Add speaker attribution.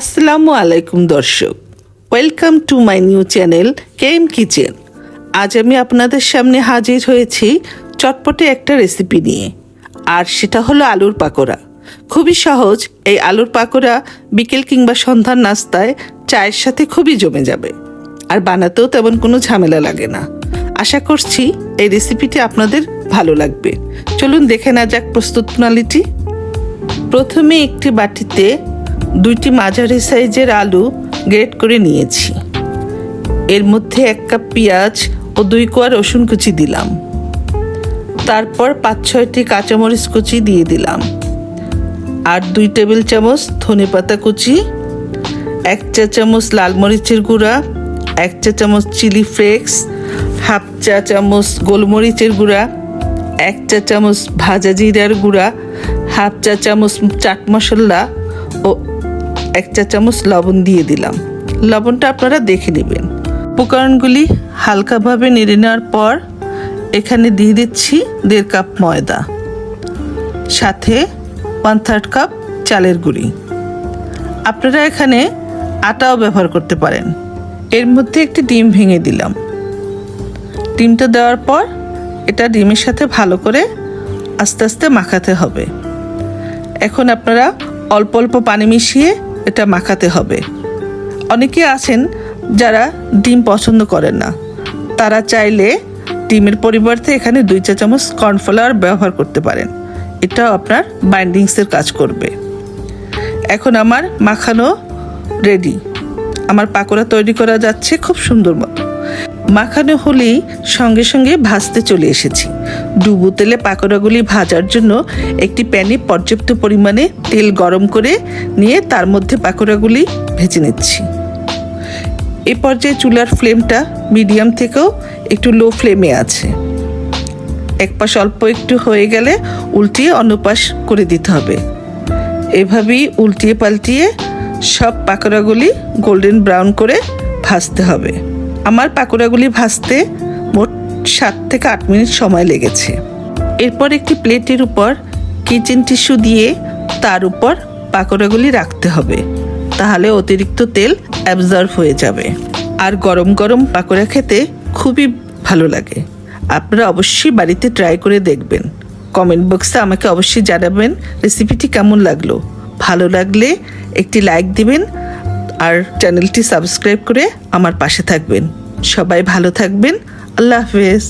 Speaker 1: আসসালামু আলাইকুম দর্শক, welcome to my new channel KM kitchen. আজ আমি আপনাদের সামনে হাজির হয়েছি চটপটে একটা রেসিপি নিয়ে, আর সেটা হলো আলুর পাকোড়া। খুবই সহজ এই আলুর পাকোড়া বিকেল কিংবা সন্ধ্যার নাস্তায় চায়ের সাথে খুবই জমে যাবে, আর বানাতেও তেমন কোনো ঝামেলা লাগে না। আশা করছি এই রেসিপিটি আপনাদের ভালো লাগবে। চলুন দেখে নেওয়া যাক প্রস্তুত প্রণালীটি। প্রথমে একটি বাটিতে 2টি মাঝারি সাইজের আলু গ্রেট করে নিয়েছি। এর মধ্যে 1 কাপ পেঁয়াজ ও 2 কোয়া রসুন কুচি দিলাম। তারপর 5-6টি কাঁচামরিচ কুচি দিয়ে দিলাম, আর 2 টেবিল চামচ ধনেপাতা কুচি, 1 চা চামচ লাল মরিচের গুঁড়া, 1 চা চামচ চিলি ফ্লেক্স, হাফ চা চামচ গোলমরিচের গুঁড়া, 1 চা চামচ ভাজা জিরার গুঁড়া, হাফ চা চামচ চাট মশলা ও 1 চা চামচ লবণ দিয়ে দিলাম। লবণটা আপনারা দেখে নেবেন। উপকরণগুলি হালকাভাবে নেড়ে নেওয়ার পর এখানে দিয়ে দিচ্ছি 1.5 কাপ ময়দা, সাথে 1/3 কাপ চালের গুঁড়ি। আপনারা এখানে আটাও ব্যবহার করতে পারেন। এর মধ্যে একটি ডিম ভেঙে দিলাম। ডিমটা দেওয়ার পর এটা ডিমের সাথে ভালো করে আস্তে আস্তে মাখাতে হবে। এখন আপনারা অল্প অল্প পানি মিশিয়ে এটা মাখাতে হবে। অনেকে আছেন যারা ডিম পছন্দ করেন না, তারা চাইলে ডিমের পরিবর্তে এখানে 2 চা চামচ কর্নফ্লাওয়ার ব্যবহার করতে পারেন। এটাও আপনার বাইন্ডিংসের কাজ করবে। এখন আমার মাখানো রেডি। আমার পাকোড়া তৈরি করা যাচ্ছে খুব সুন্দর মতো। মাখানো হলেই সঙ্গে সঙ্গে ভাজতে চলে এসেছি। ডুবো তেলে পাকোড়াগুলি ভাজার জন্য একটি প্যানে পর্যাপ্ত পরিমাণে তেল গরম করে নিয়ে তার মধ্যে পাকোড়াগুলি ভেজে নিচ্ছি। এ পর্যায়ে চুলার ফ্লেমটা মিডিয়াম থেকেও একটু লো ফ্লেমে আছে। এক পাশ অল্প একটু হয়ে গেলে উল্টিয়ে অন্য পাশ করে দিতে হবে। এভাবেই উল্টিয়ে পাল্টিয়ে সব পাকোড়াগুলি গোল্ডেন ব্রাউন করে ভাজতে হবে। আমার পাকোড়াগুলি ভাজতে মোট 7 থেকে 8 মিনিট সময় লেগেছে। এরপর একটি প্লেটের উপর কিচেন টিস্যু দিয়ে তার উপর পাকোড়াগুলি রাখতে হবে, তাহলে অতিরিক্ত তেল অ্যাবজর্ব হয়ে যাবে। আর গরম গরম পাকোড়া খেতে খুবই ভালো লাগে। আপনারা অবশ্যই বাড়িতে ট্রাই করে দেখবেন। কমেন্ট বক্সে আমাকে অবশ্যই জানাবেন রেসিপিটি কেমন লাগলো। ভালো লাগলে একটি লাইক দিবেন, আর চ্যানেলটি সাবস্ক্রাইব করে আমার পাশে থাকবেন। সবাই ভালো থাকবেন। আল্লাহ হাফেজ।